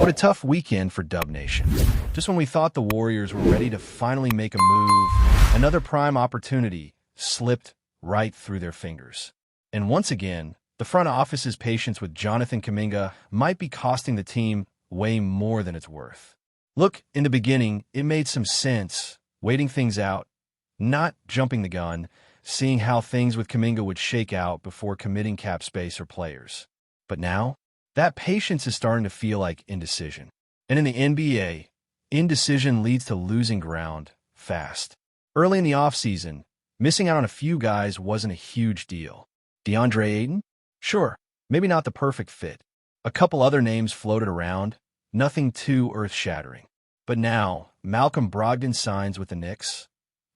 What a tough weekend for Dub Nation. Just when we thought the Warriors were ready to finally make a move, another prime opportunity slipped right through their fingers. And once again, the front office's patience with Jonathan Kuminga might be costing the team way more than it's worth. Look, in the beginning, it made some sense, waiting things out, not jumping the gun, seeing how things with Kuminga would shake out before committing cap space or players. But now, that patience is starting to feel like indecision. And in the NBA, indecision leads to losing ground fast. Early in the offseason, missing out on a few guys wasn't a huge deal. DeAndre Ayton? Sure, maybe not the perfect fit. A couple other names floated around, nothing too earth-shattering. But now, Malcolm Brogdon signs with the Knicks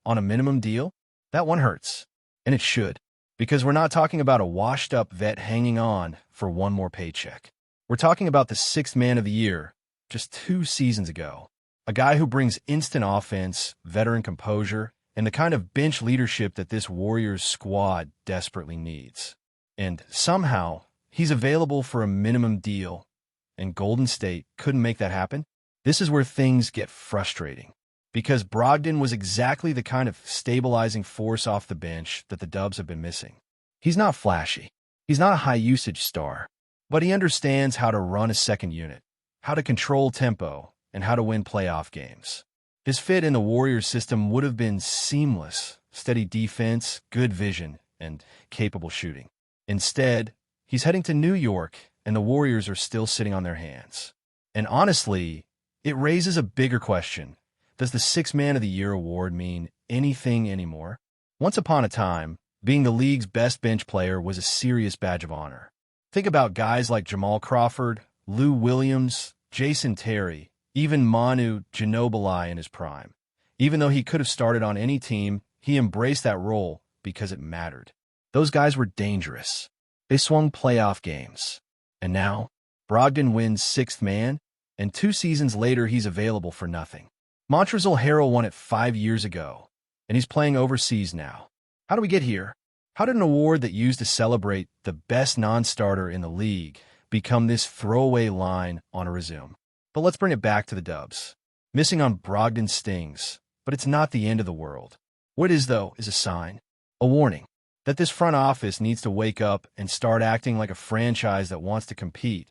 on a minimum deal? That one hurts. And it should. Because we're not talking about a washed-up vet hanging on for one more paycheck. We're talking about the sixth man of the year just 2 seasons ago. A guy who brings instant offense, veteran composure, and the kind of bench leadership that this Warriors squad desperately needs. And somehow, he's available for a minimum deal, and Golden State couldn't make that happen? This is where things get frustrating. Because Brogdon was exactly the kind of stabilizing force off the bench that the Dubs have been missing. He's not flashy. He's not a high-usage star. But he understands how to run a second unit, how to control tempo, and how to win playoff games. His fit in the Warriors system would have been seamless, steady defense, good vision, and capable shooting. Instead, he's heading to New York, and the Warriors are still sitting on their hands. And honestly, it raises a bigger question. Does the Sixth Man of the Year award mean anything anymore? Once upon a time, being the league's best bench player was a serious badge of honor. Think about guys like Jamal Crawford, Lou Williams, Jason Terry, even Manu Ginobili in his prime. Even though he could have started on any team, he embraced that role because it mattered. Those guys were dangerous. They swung playoff games. And now, Brogdon wins Sixth Man, and 2 seasons later he's available for nothing. Montrezl Harrell won it 5 years ago, and he's playing overseas now. How do we get here? How did an award that used to celebrate the best non-starter in the league become this throwaway line on a resume? But let's bring it back to the Dubs. Missing on Brogdon stings, but it's not the end of the world. What it is, though, is a sign, a warning, that this front office needs to wake up and start acting like a franchise that wants to compete,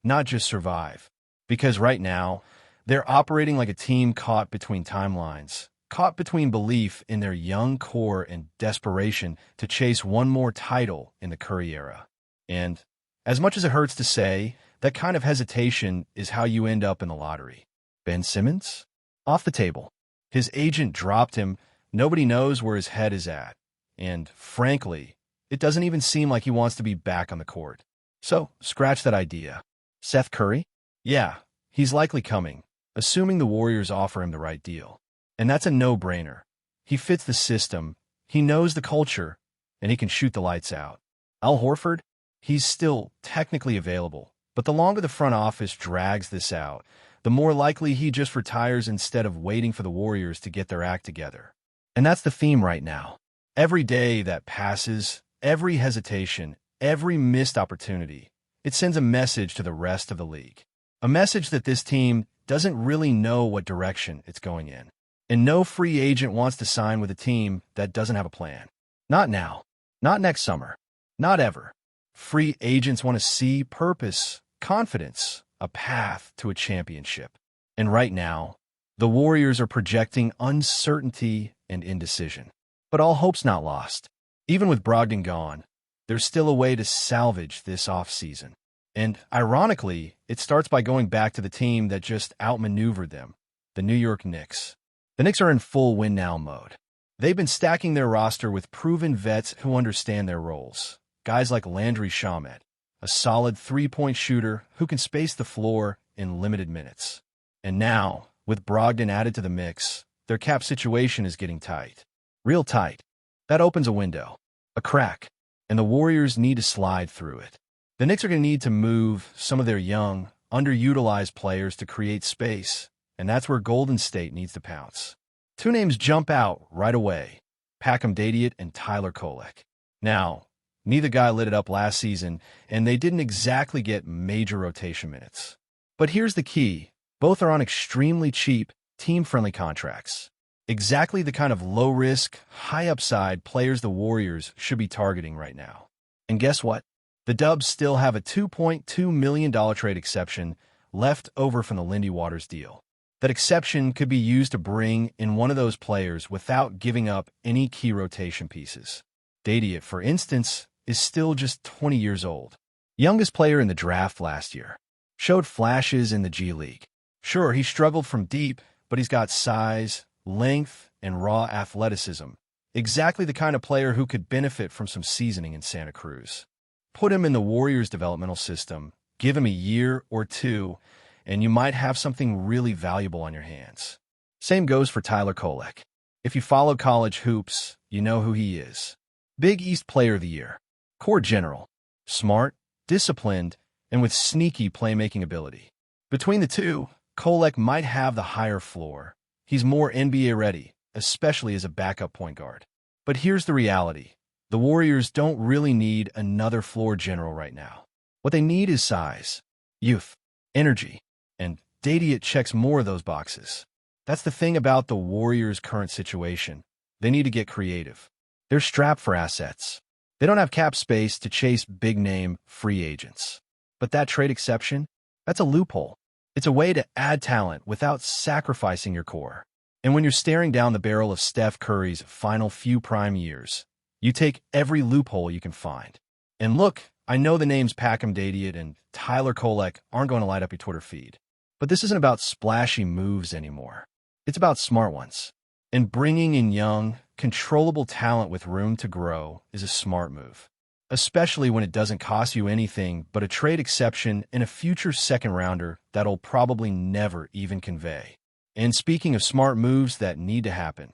not just survive. Because right now, they're operating like a team caught between timelines, caught between belief in their young core and desperation to chase one more title in the Curry era. And, as much as it hurts to say, that kind of hesitation is how you end up in the lottery. Ben Simmons? Off the table. His agent dropped him. Nobody knows where his head is at. And, frankly, it doesn't even seem like he wants to be back on the court. So, scratch that idea. Seth Curry? Yeah, he's likely coming, assuming the Warriors offer him the right deal. And that's a no-brainer. He fits the system, he knows the culture, and he can shoot the lights out. Al Horford? He's still technically available, but the longer the front office drags this out, the more likely he just retires instead of waiting for the Warriors to get their act together. And that's the theme right now. Every day that passes, every hesitation, every missed opportunity, it sends a message to the rest of the league. A message that this team doesn't really know what direction it's going in. And no free agent wants to sign with a team that doesn't have a plan. Not now. Not next summer. Not ever. Free agents want to see purpose, confidence, a path to a championship. And right now, the Warriors are projecting uncertainty and indecision. But all hope's not lost. Even with Brogdon gone, there's still a way to salvage this offseason. And ironically, it starts by going back to the team that just outmaneuvered them, the New York Knicks. The Knicks are in full win-now mode. They've been stacking their roster with proven vets who understand their roles. Guys like Landry Shamet, a solid three-point shooter who can space the floor in limited minutes. And now, with Brogdon added to the mix, their cap situation is getting tight. Real tight. That opens a window, a crack, and the Warriors need to slide through it. The Knicks are going to need to move some of their young, underutilized players to create space, and that's where Golden State needs to pounce. 2 names jump out right away, Packham Dadiot and Tyler Kolek. Now, neither guy lit it up last season, and they didn't exactly get major rotation minutes. But here's the key. Both are on extremely cheap, team-friendly contracts. Exactly the kind of low-risk, high-upside players the Warriors should be targeting right now. And guess what? The Dubs still have a $2.2 million trade exception left over from the Lindy Waters deal. That exception could be used to bring in one of those players without giving up any key rotation pieces. Dadiet, for instance, is still just 20 years old. Youngest player in the draft last year. Showed flashes in the G League. Sure, he struggled from deep, but he's got size, length, and raw athleticism. Exactly the kind of player who could benefit from some seasoning in Santa Cruz. Put him in the Warriors' developmental system, give him a year or two, and you might have something really valuable on your hands. Same goes for Tyler Kolek. If you follow college hoops, you know who he is. Big East Player of the Year. Core general. Smart, disciplined, and with sneaky playmaking ability. Between the two, Kolek might have the higher floor. He's more NBA ready, especially as a backup point guard. But here's the reality. The Warriors don't really need another floor general right now. What they need is size, youth, energy, and Dadiet checks more of those boxes. That's the thing about the Warriors' current situation. They need to get creative. They're strapped for assets. They don't have cap space to chase big-name free agents. But that trade exception, that's a loophole. It's a way to add talent without sacrificing your core. And when you're staring down the barrel of Steph Curry's final few prime years, you take every loophole you can find. And look, I know the names Packham Dadiet and Tyler Kolek aren't going to light up your Twitter feed. But this isn't about splashy moves anymore. It's about smart ones. And bringing in young, controllable talent with room to grow is a smart move. Especially when it doesn't cost you anything but a trade exception and a future second-rounder that'll probably never even convey. And speaking of smart moves that need to happen,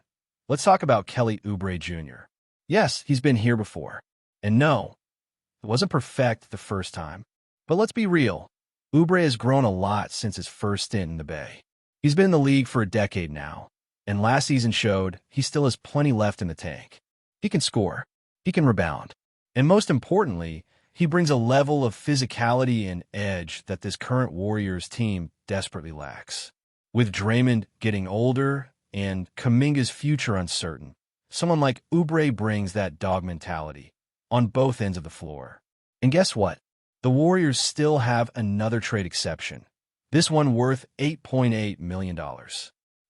let's talk about Kelly Oubre Jr. Yes, he's been here before. And no, it wasn't perfect the first time. But let's be real. Oubre has grown a lot since his first stint in the Bay. He's been in the league for a decade now, and last season showed he still has plenty left in the tank. He can score. He can rebound. And most importantly, he brings a level of physicality and edge that this current Warriors team desperately lacks. With Draymond getting older and Kuminga's future uncertain, someone like Oubre brings that dog mentality on both ends of the floor. And guess what? The Warriors still have another trade exception, this one worth $8.8 million.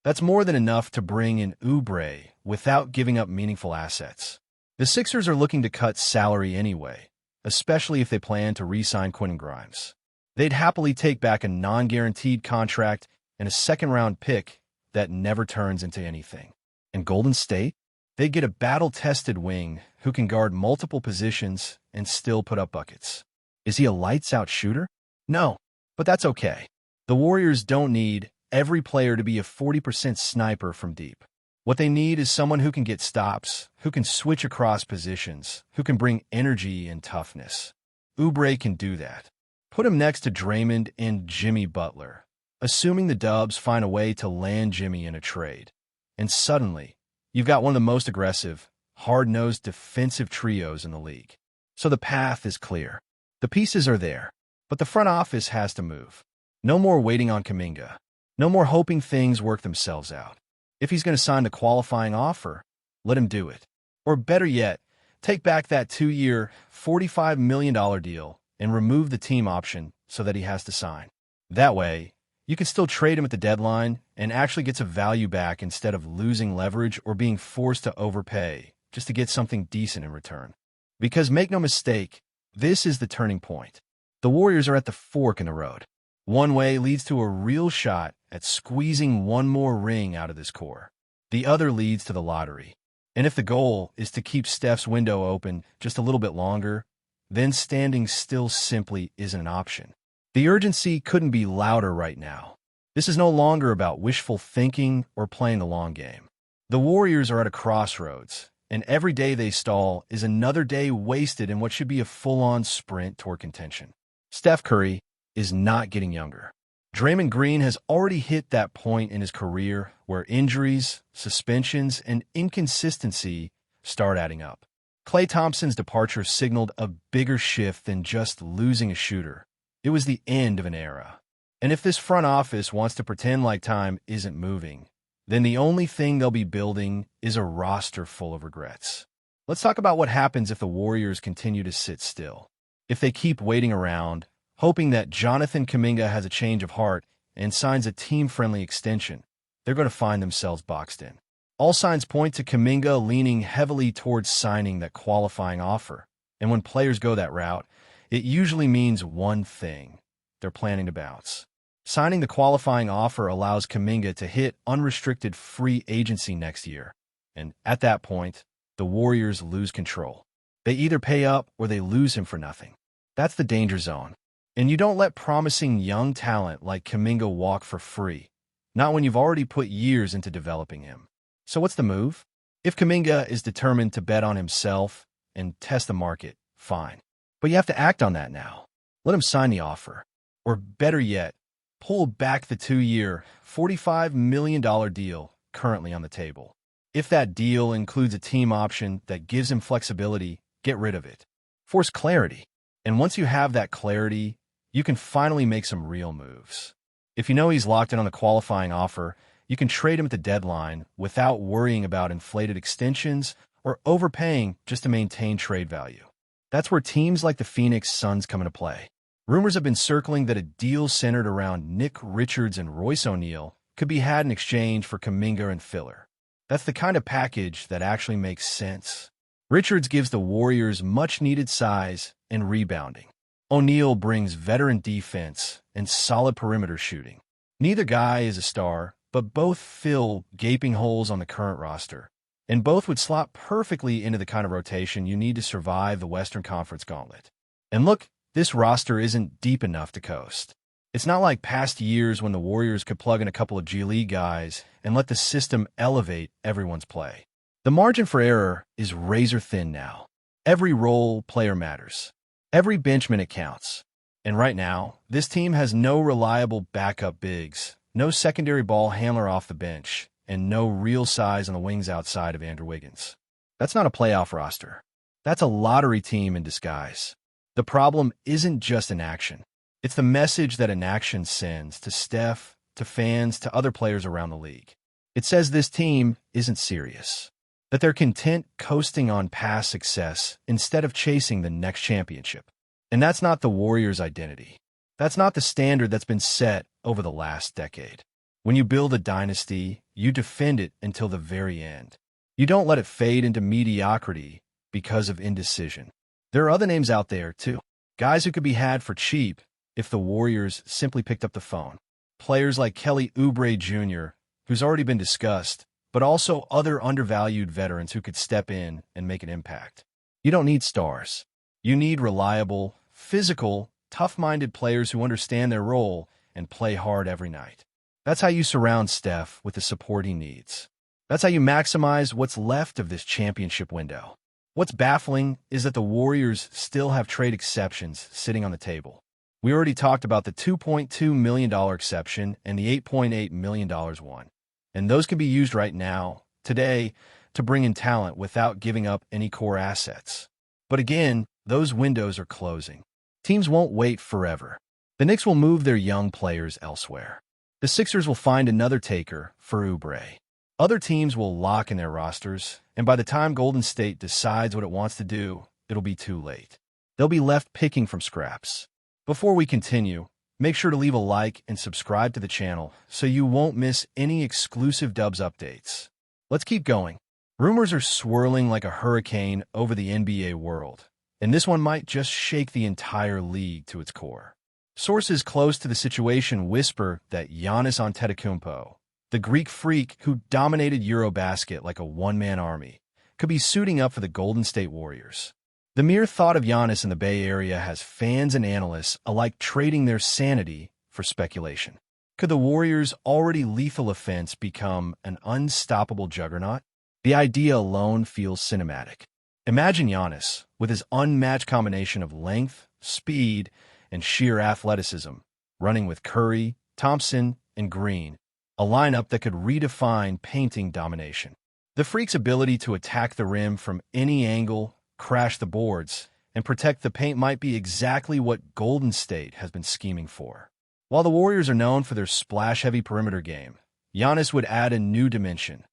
That's more than enough to bring in Oubre without giving up meaningful assets. The Sixers are looking to cut salary anyway, especially if they plan to re-sign Quentin Grimes. They'd happily take back a non-guaranteed contract and a second-round pick that never turns into anything. And Golden State? They'd get a battle-tested wing who can guard multiple positions and still put up buckets. Is he a lights-out shooter? No, but that's okay. The Warriors don't need every player to be a 40% sniper from deep. What they need is someone who can get stops, who can switch across positions, who can bring energy and toughness. Oubre can do that. Put him next to Draymond and Jimmy Butler, assuming the Dubs find a way to land Jimmy in a trade. And suddenly, you've got one of the most aggressive, hard-nosed defensive trios in the league. So the path is clear. The pieces are there, but the front office has to move. No more waiting on Kuminga. No more hoping things work themselves out. If he's going to sign the qualifying offer, let him do it. Or better yet, take back that 2-year, $45 million deal and remove the team option so that he has to sign. That way, you can still trade him at the deadline and actually get some value back instead of losing leverage or being forced to overpay just to get something decent in return. Because make no mistake, this is the turning point. The Warriors are at the fork in the road. One way leads to a real shot at squeezing one more ring out of this core. The other leads to the lottery. And if the goal is to keep Steph's window open just a little bit longer, then standing still simply isn't an option. The urgency couldn't be louder right now. This is no longer about wishful thinking or playing the long game. The Warriors are at a crossroads, and every day they stall is another day wasted in what should be a full-on sprint toward contention. Steph Curry is not getting younger. Draymond Green has already hit that point in his career where injuries, suspensions, and inconsistency start adding up. Klay Thompson's departure signaled a bigger shift than just losing a shooter. It was the end of an era. And if this front office wants to pretend like time isn't moving, then the only thing they'll be building is a roster full of regrets. Let's talk about what happens if the Warriors continue to sit still. If they keep waiting around, hoping that Jonathan Kuminga has a change of heart and signs a team-friendly extension, they're going to find themselves boxed in. All signs point to Kuminga leaning heavily towards signing that qualifying offer. And when players go that route, it usually means one thing: they're planning to bounce. Signing the qualifying offer allows Kuminga to hit unrestricted free agency next year. And at that point, the Warriors lose control. They either pay up or they lose him for nothing. That's the danger zone. And you don't let promising young talent like Kuminga walk for free, not when you've already put years into developing him. So what's the move? If Kuminga is determined to bet on himself and test the market, fine. But you have to act on that now. Let him sign the offer. Or better yet, pull back the 2-year, $45 million deal currently on the table. If that deal includes a team option that gives him flexibility, get rid of it. Force clarity. And once you have that clarity, you can finally make some real moves. If you know he's locked in on the qualifying offer, you can trade him at the deadline without worrying about inflated extensions or overpaying just to maintain trade value. That's where teams like the Phoenix Suns come into play. Rumors have been circling that a deal centered around Nick Richards and Royce O'Neal could be had in exchange for Kuminga and filler. That's the kind of package that actually makes sense. Richards gives the Warriors much-needed size and rebounding. O'Neal brings veteran defense and solid perimeter shooting. Neither guy is a star, but both fill gaping holes on the current roster, and both would slot perfectly into the kind of rotation you need to survive the Western Conference gauntlet. And look, this roster isn't deep enough to coast. It's not like past years when the Warriors could plug in a couple of G League guys and let the system elevate everyone's play. The margin for error is razor thin now. Every role player matters. Every bench minute counts. And right now, this team has no reliable backup bigs, no secondary ball handler off the bench, and no real size on the wings outside of Andrew Wiggins. That's not a playoff roster. That's a lottery team in disguise. The problem isn't just inaction. It's the message that inaction sends to Steph, to fans, to other players around the league. It says this team isn't serious, that they're content coasting on past success instead of chasing the next championship. And that's not the Warriors' identity. That's not the standard that's been set over the last decade. When you build a dynasty, you defend it until the very end. You don't let it fade into mediocrity because of indecision. There are other names out there, too. Guys who could be had for cheap if the Warriors simply picked up the phone. Players like Kelly Oubre Jr., who's already been discussed, but also other undervalued veterans who could step in and make an impact. You don't need stars. You need reliable, physical, tough-minded players who understand their role and play hard every night. That's how you surround Steph with the support he needs. That's how you maximize what's left of this championship window. What's baffling is that the Warriors still have trade exceptions sitting on the table. We already talked about the $2.2 million exception and the $8.8 million one. And those can be used right now, today, to bring in talent without giving up any core assets. But again, those windows are closing. Teams won't wait forever. The Knicks will move their young players elsewhere. The Sixers will find another taker for Oubre. Other teams will lock in their rosters, and by the time Golden State decides what it wants to do, it'll be too late. They'll be left picking from scraps. Before we continue, make sure to leave a like and subscribe to the channel so you won't miss any exclusive Dubs updates. Let's keep going. Rumors are swirling like a hurricane over the NBA world, and this one might just shake the entire league to its core. Sources close to the situation whisper that Giannis Antetokounmpo, the Greek freak who dominated EUROBASKET like a one-man army, could be suiting up for the Golden State Warriors. The mere thought of Giannis in the Bay Area has fans and analysts alike trading their sanity for speculation. Could the Warriors' already lethal offense become an unstoppable juggernaut? The idea alone feels cinematic. Imagine Giannis, with his unmatched combination of length, speed, and sheer athleticism, running with Curry, Thompson, and Green, a lineup that could redefine painting domination. The Freak's ability to attack the rim from any angle, crash the boards, and protect the paint might be exactly what Golden State has been scheming for. While the Warriors are known for their splash-heavy perimeter game, Giannis would add a new dimension: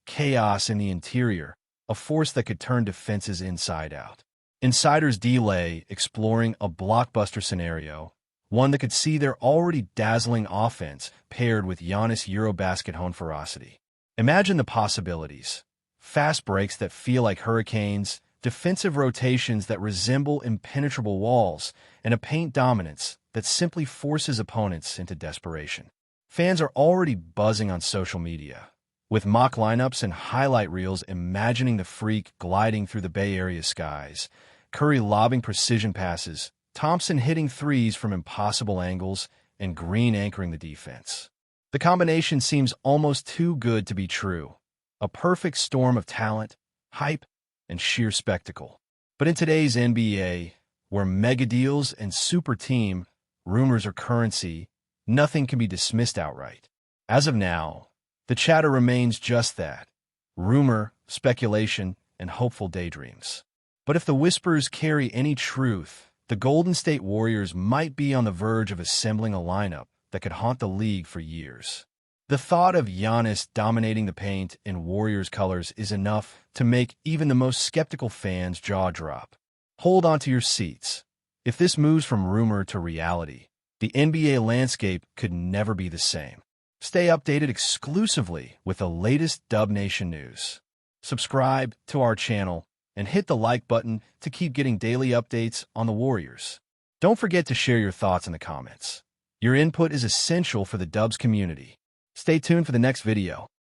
chaos in the interior, a force that could turn defenses inside out. Insiders delay exploring a blockbuster scenario, one that could see their already dazzling offense paired with Giannis' EUROBASKET home ferocity. Imagine the possibilities: fast breaks that feel like hurricanes, defensive rotations that resemble impenetrable walls, and a paint dominance that simply forces opponents into desperation. Fans are already buzzing on social media, with mock lineups and highlight reels imagining the Freak gliding through the Bay Area skies, Curry lobbing precision passes, Thompson hitting threes from impossible angles, and Green anchoring the defense. The combination seems almost too good to be true. A perfect storm of talent, hype, and sheer spectacle. But in today's NBA, where mega deals and super team rumors are currency, nothing can be dismissed outright. As of now, the chatter remains just that: rumor, speculation, and hopeful daydreams. But if the whispers carry any truth, the Golden State Warriors might be on the verge of assembling a lineup that could haunt the league for years. The thought of Giannis dominating the paint in Warriors colors is enough to make even the most skeptical fans' jaw drop. Hold on to your seats. If this moves from rumor to reality, the NBA landscape could never be the same. Stay updated exclusively with the latest Dub Nation news. Subscribe to our channel and hit the like button to keep getting daily updates on the Warriors. Don't forget to share your thoughts in the comments. Your input is essential for the Dubs community. Stay tuned for the next video.